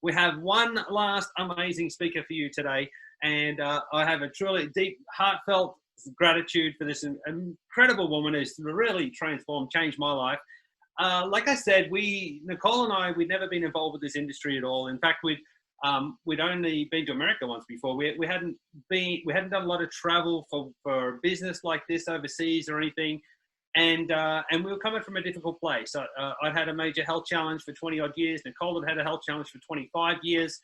We have one last amazing speaker for you today. And I have a truly deep, heartfelt gratitude for this incredible woman who's really transformed, changed my life. Like I said, Nicole and I, we'd never been involved with this industry at all. In fact, we'd only been to America once before. We hadn't done a lot of travel for business like this overseas or anything. And we were coming from a difficult place. I'd had a major health challenge for 20 odd years. Nicole had had a health challenge for 25 years.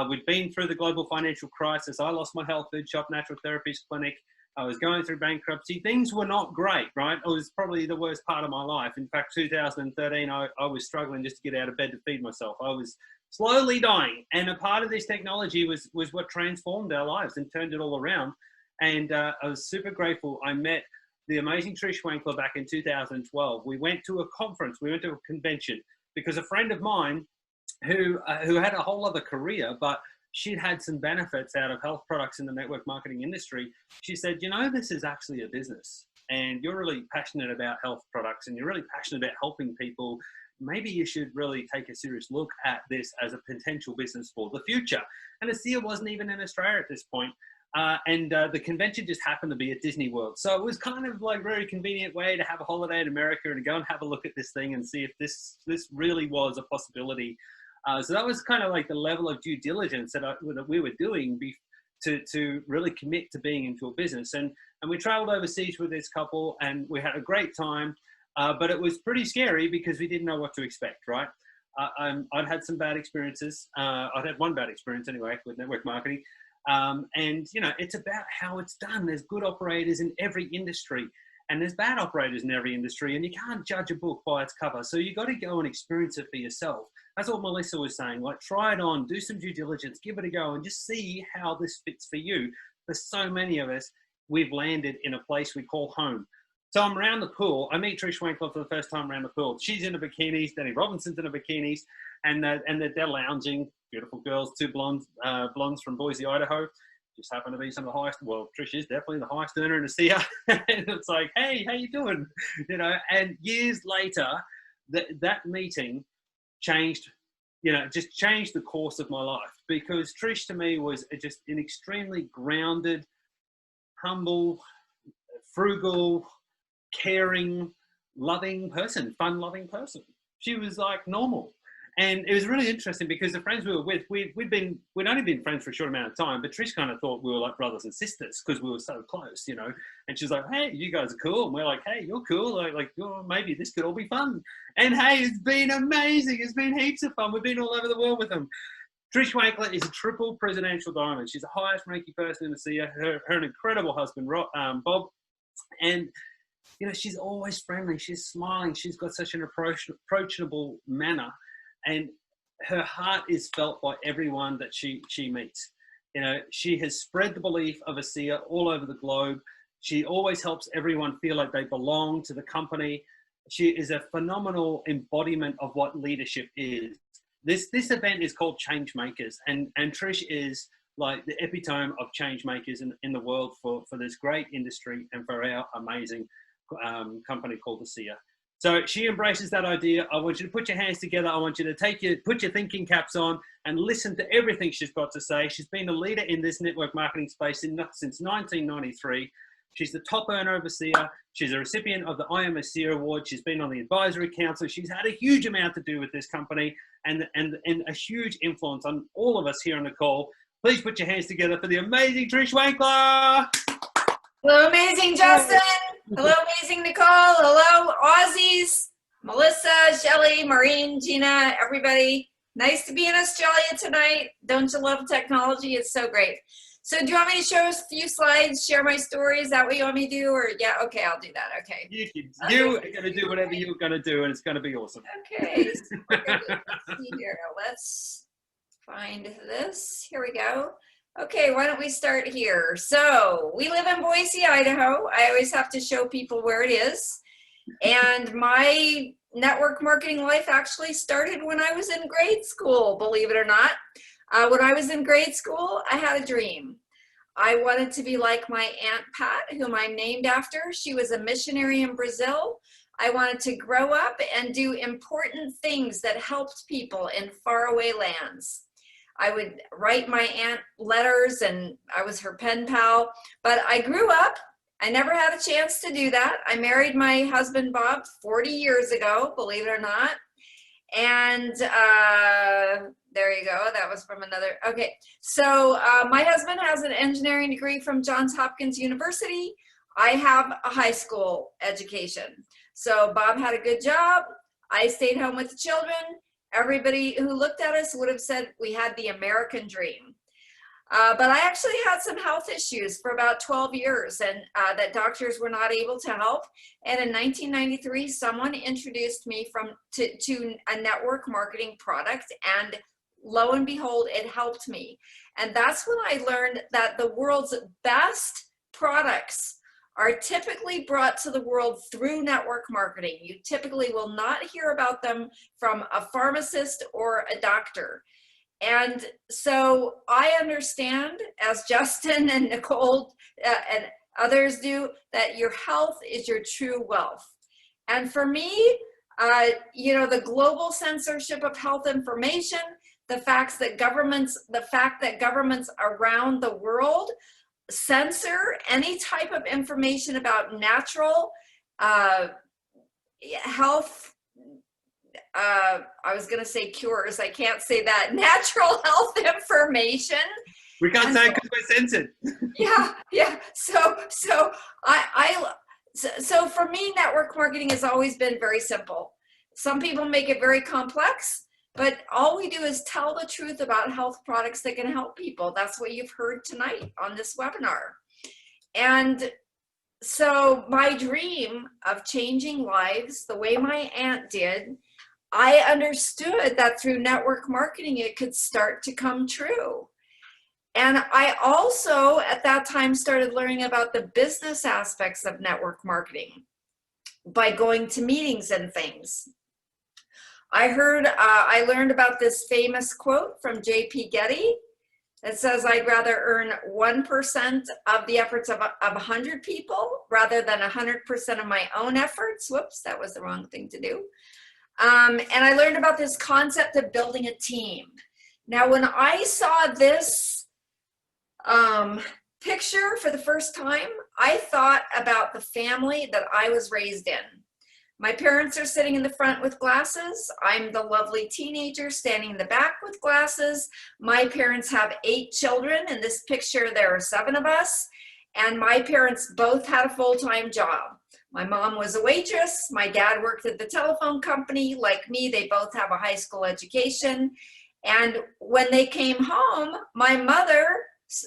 We'd been through the global financial crisis. I lost my health food shop, natural therapies clinic. I was going through bankruptcy. Things were not great, right? It was probably the worst part of my life. In fact, 2013, I was struggling just to get out of bed to feed myself. I was slowly dying. And a part of this technology was what transformed our lives and turned it all around. And I was super grateful. I met the amazing Trish Schwenkler back in 2012. We went to a conference. We went to a convention because a friend of mine who had a whole other career, but she'd had some benefits out of health products in the network marketing industry. She said, you know, this is actually a business and you're really passionate about health products and you're really passionate about helping people. Maybe you should really take a serious look at this as a potential business for the future. And ASEA wasn't even in Australia at this point. The convention just happened to be at Disney World. So it was kind of like a very convenient way to have a holiday in America and to go and have a look at this thing and see if this really was a possibility. So that was kind of like the level of due diligence that we were doing to really commit to being into a business. And we traveled overseas with this couple and we had a great time, but it was pretty scary because we didn't know what to expect, right? I'd had some bad experiences. I'd had one bad experience anyway with network marketing. And, you know, it's about how it's done. There's good operators in every industry. And there's bad operators in every industry, and you can't judge a book by its cover. So you got to go and experience it for yourself. That's what Melissa was saying. Like, try it on, do some due diligence, give it a go, and just see how this fits for you. For so many of us, we've landed in a place we call home. So I'm around the pool. I meet Trish Schwenkler for the first time around the pool. She's in the bikinis. Danny Robinson's in the bikinis, and they're lounging. Beautiful girls, two blondes from Boise, Idaho. Just happen to be some of the highest. Well, Trish is definitely the highest earner in ASEA. And it's like, hey, how you doing? You know, and years later, that meeting changed, you know, just changed the course of my life, because Trish to me was just an extremely grounded, humble, frugal, caring, loving person, fun-loving person. She was like normal. And it was really interesting because the friends we were with, we'd only been friends for a short amount of time, but Trish kind of thought we were like brothers and sisters because we were so close, you know. And she's like, hey, you guys are cool. And we're like, hey, you're cool. Like oh, maybe this could all be fun. And hey, it's been amazing. It's been heaps of fun. We've been all over the world with them. Trish Schwenkler is a triple presidential diamond. She's the highest ranking person in ASEA. Her an incredible husband, Bob. And, you know, she's always friendly. She's smiling. She's got such an approachable manner. And her heart is felt by everyone that she meets. You know, she has spread the belief of ASEA all over the globe. She always helps everyone feel like they belong to the company. She is a phenomenal embodiment of what leadership is. This event is called Change Makers, and Trish is like the epitome of change makers in the world for this great industry and for our amazing company called ASEA. So she embraces that idea. I want you to put your hands together. I want you to put your thinking caps on and listen to everything she's got to say. She's been a leader in this network marketing space since 1993. She's the top earner of ASEA. She's a recipient of the I Am ASEA Award. She's been on the advisory council. She's had a huge amount to do with this company and a huge influence on all of us here on the call. Please put your hands together for the amazing Trish Schwenkler. Hello, amazing Justin. Hello, amazing Nicole. Hello, Aussies. Melissa, Shelly, Maureen, Gina, everybody. Nice to be in Australia tonight. Don't you love technology? It's so great. So do you want me to show us a few slides, share my story? Is that what you want me to do? Or yeah, okay, I'll do that. Okay. You are going to do whatever you're going to do, and it's going to be awesome. Okay. So let's see here. Let's find this. Here we go. Okay, why don't we start here? So we live in Boise, Idaho. I always have to show people where it is. And my network marketing life actually started when I was in grade school, believe it or not. When I was in grade school, I had a dream. I wanted to be like my Aunt Pat, whom I'm named after. She was a missionary in Brazil. I wanted to grow up and do important things that helped people in faraway lands. I would write my aunt letters, and I was her pen pal. But I grew up. I never had a chance to do that. I married my husband, Bob, 40 years ago, believe it or not. And there you go. That was from another. Okay. So my husband has an engineering degree from Johns Hopkins University. I have a high school education. So Bob had a good job. I stayed home with the children. Everybody who looked at us would have said we had the American dream. But I actually had some health issues for about 12 years, and that doctors were not able to help. And in 1993, someone introduced me to a network marketing product, and lo and behold, it helped me. And that's when I learned that the world's best products are typically brought to the world through network marketing. You typically will not hear about them from a pharmacist or a doctor. And so I understand, as Justin and Nicole and others do, that your health is your true wealth. And for me, the global censorship of health information, the fact that governments around the world censor any type of information about natural health, I was going to say cures. I can't say that. Natural health information. We can't say it because we're censored. Yeah. So for me, network marketing has always been very simple. Some people make it very complex, but all we do is tell the truth about health products that can help people. That's what you've heard tonight on this webinar. And so my dream of changing lives the way my aunt did, I understood that through network marketing, it could start to come true. And I also, at that time, started learning about the business aspects of network marketing by going to meetings and things. I learned about this famous quote from J.P. Getty that says, I'd rather earn 1% of the efforts of 100 people rather than 100% of my own efforts. Whoops, that was the wrong thing to do. And I learned about this concept of building a team. Now, when I saw this picture for the first time, I thought about the family that I was raised in. My parents are sitting in the front with glasses. I'm the lovely teenager standing in the back with glasses. My parents have 8 children. In this picture, there are 7 of us. And my parents both had a full-time job. My mom was a waitress. My dad worked at the telephone company. Like me, they both have a high school education. And when they came home, my mother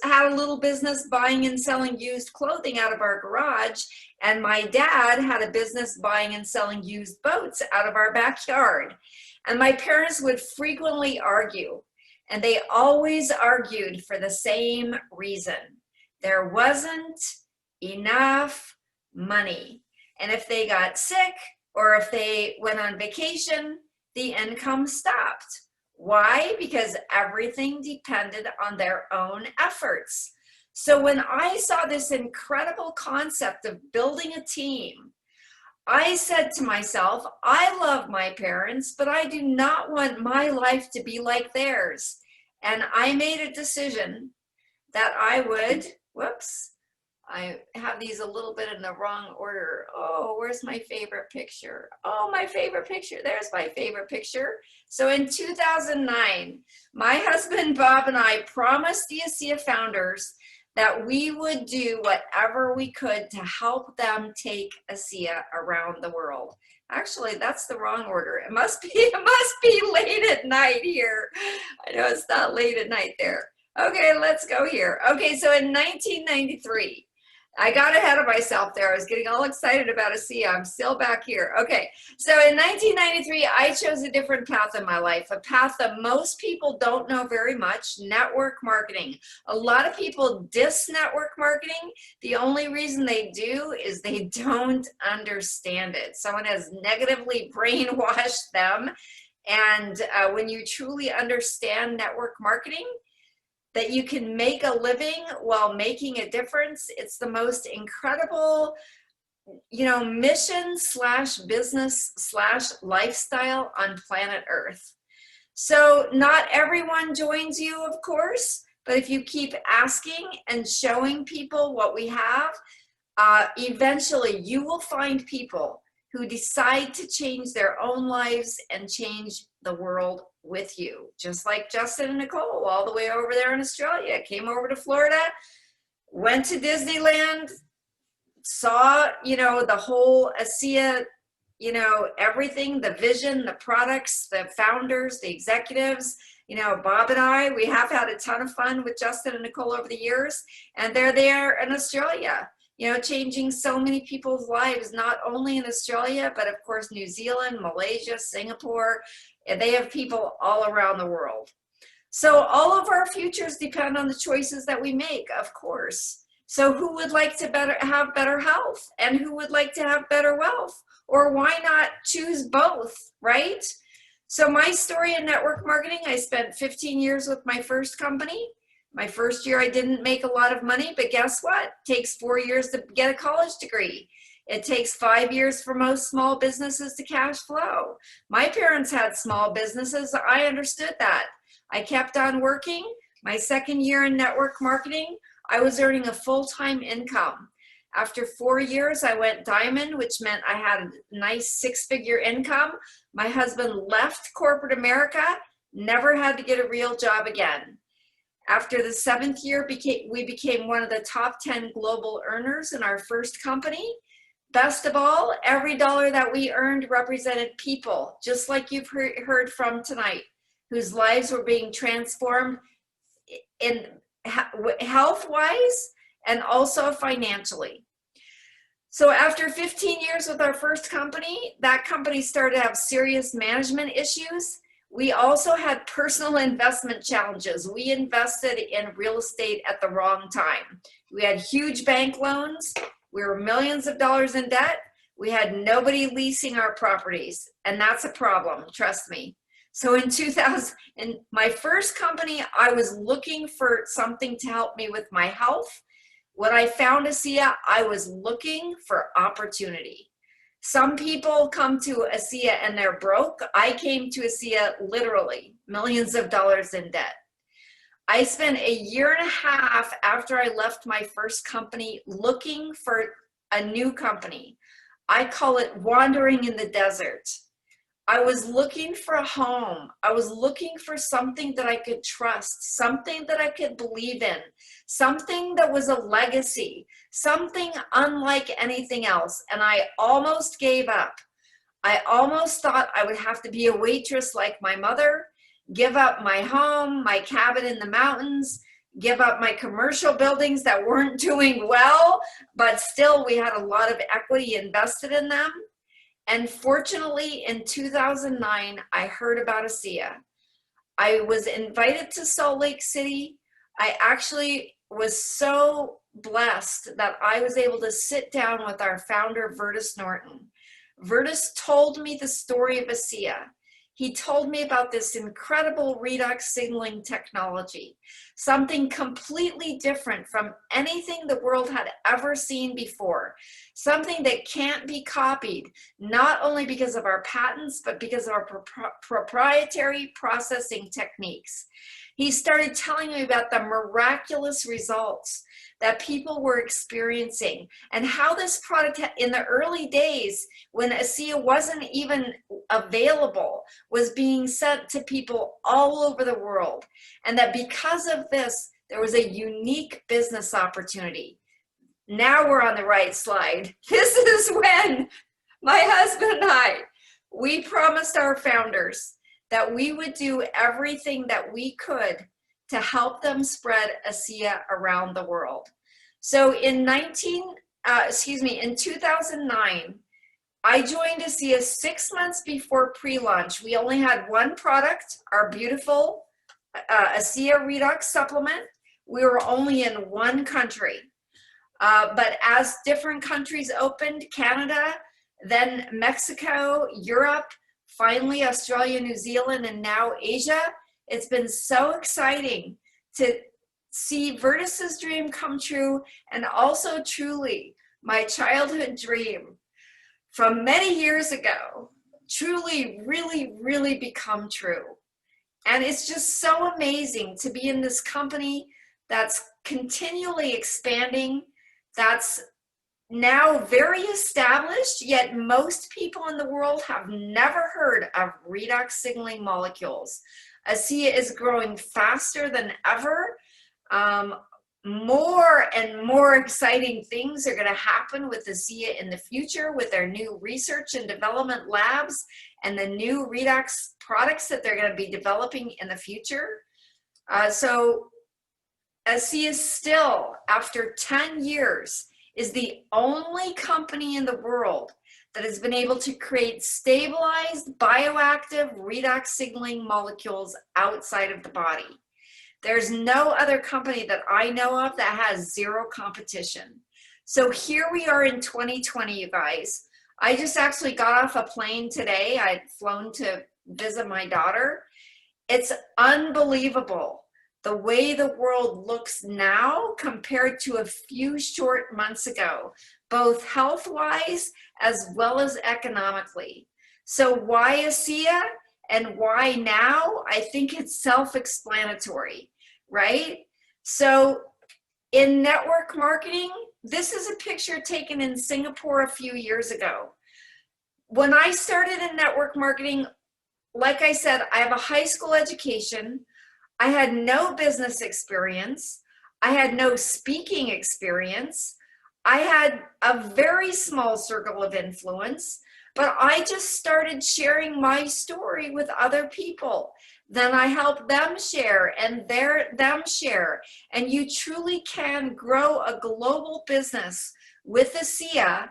had a little business buying and selling used clothing out of our garage. And my dad had a business buying and selling used boats out of our backyard. And my parents would frequently argue. And they always argued for the same reason. There wasn't enough money. And if they got sick or if they went on vacation, the income stopped. Why? Because everything depended on their own efforts. So when I saw this incredible concept of building a team, I said to myself, I love my parents, but I do not want my life to be like theirs. And I made a decision that I would, whoops, I have these a little bit in the wrong order. Oh, where's my favorite picture? Oh, my favorite picture. There's my favorite picture. So in 2009, my husband, Bob, and I promised the ASEA founders that we would do whatever we could to help them take ASEA around the world. Actually, that's the wrong order. It must be late at night here. I know it's not late at night there. Okay, let's go here. Okay, so in 1993, I got ahead of myself there. I was getting all excited about ASEA. I'm still back here. Okay, so in 1993, I chose a different path in my life, a path that most people don't know very much, network marketing. A lot of people diss network marketing. The only reason they do is they don't understand it. Someone has negatively brainwashed them. And when you truly understand network marketing, that you can make a living while making a difference, it's the most incredible, mission / business / lifestyle on planet Earth. So not everyone joins you, of course, but if you keep asking and showing people what we have, eventually you will find people who decide to change their own lives and change the world with you. Just like Justin and Nicole, all the way over there in Australia, came over to Florida, went to Disneyland, saw, you know, the whole ASEA, you know, everything, the vision, the products, the founders, the executives. You know, Bob and I, we have had a ton of fun with Justin and Nicole over the years, and they're there in Australia, you know, changing so many people's lives, not only in Australia, but of course, New Zealand, Malaysia, Singapore, and they have people all around the world. So all of our futures depend on the choices that we make, of course. So who would like to have better health, and who would like to have better wealth? Or why not choose both, right? So my story in network marketing, I spent 15 years with my first company. My first year, I didn't make a lot of money, but guess what? It takes 4 years to get a college degree. It takes 5 years for most small businesses to cash flow. My parents had small businesses. I understood that. I kept on working. My second year in network marketing, I was earning a full-time income. After 4 years, I went diamond, which meant I had a nice 6-figure income. My husband left corporate America, never had to get a real job again. After the 7th year, we became one of the top 10 global earners in our first company. Best of all, every dollar that we earned represented people, just like you've heard from tonight, whose lives were being transformed in health-wise and also financially. So after 15 years with our first company, that company started to have serious management issues. We also had personal investment challenges. We invested in real estate at the wrong time. We had huge bank loans. We were millions of dollars in debt. We had nobody leasing our properties, and that's a problem, trust me. So in my first company, I was looking for something to help me with my health. When I found ASEA, I was looking for opportunity. Some people come to ASEA and they're broke. I came to ASEA literally millions of dollars in debt. I spent a year and a half after I left my first company looking for a new company. I call it wandering in the desert. I was looking for a home. I was looking for something that I could trust, something that I could believe in, something that was a legacy, something unlike anything else. And I almost gave up. I almost thought I would have to be a waitress like my mother, give up my home, my cabin in the mountains, give up my commercial buildings that weren't doing well, but still we had a lot of equity invested in them. And fortunately, in 2009, I heard about ASEA. I was invited to Salt Lake City. I actually was so blessed that I was able to sit down with our founder, Vertus Norton. Vertus told me the story of ASEA. He told me about this incredible redox signaling technology, something completely different from anything the world had ever seen before, something that can't be copied, not only because of our patents, but because of our proprietary processing techniques. He started telling me about the miraculous results that people were experiencing and how this product in the early days when ASEA wasn't even available was being sent to people all over the world. And that because of this, there was a unique business opportunity. Now we're on the right slide. This is when my husband and we promised our founders that we would do everything that we could to help them spread ASEA around the world. So in 2009, I joined ASEA 6 months before pre-launch. We only had one product, our beautiful ASEA Redox supplement. We were only in one country. But as different countries opened, Canada, then Mexico, Europe, finally Australia, New Zealand, and now Asia, it's been so exciting to see Vertus's dream come true, and also truly my childhood dream from many years ago truly, really become true. And it's just so amazing to be in this company that's continually expanding, that's now very established, yet most people in the world have never heard of redox signaling molecules. ASEA is growing faster than ever. More and more exciting things are going to happen with ASEA in the future with their new research and development labs and the new redox products that they're going to be developing in the future. So ASEA still, after 10 years, is the only company in the world that has been able to create stabilized bioactive redox signaling molecules outside of the body. There's no other company that I know of that has zero competition. So here we are in 2020, you guys. I just actually got off a plane today. I'd flown to visit my daughter. It's unbelievable the way the world looks now compared to a few short months ago, both health-wise as well as economically. So why ASEA and why now? I think it's self-explanatory, right? So in network marketing, this is a picture taken in Singapore a few years ago. When I started in network marketing, like I said, I have a high school education. I had no business experience. I had no speaking experience. I had a very small circle of influence, but I just started sharing my story with other people. Then I helped them share and them share. And you truly can grow a global business with ASEA.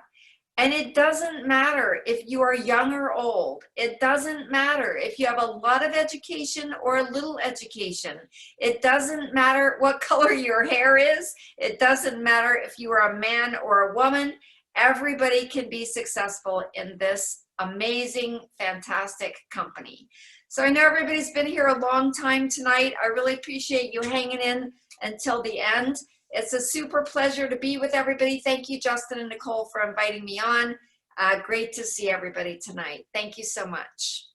And it doesn't matter if you are young or old. It doesn't matter if you have a lot of education or a little education. It doesn't matter what color your hair is. It doesn't matter if you are a man or a woman. Everybody can be successful in this amazing, fantastic company. So I know everybody's been here a long time tonight. I really appreciate you hanging in until the end. It's a super pleasure to be with everybody. Thank you, Justin and Nicole, for inviting me on. Great to see everybody tonight. Thank you so much.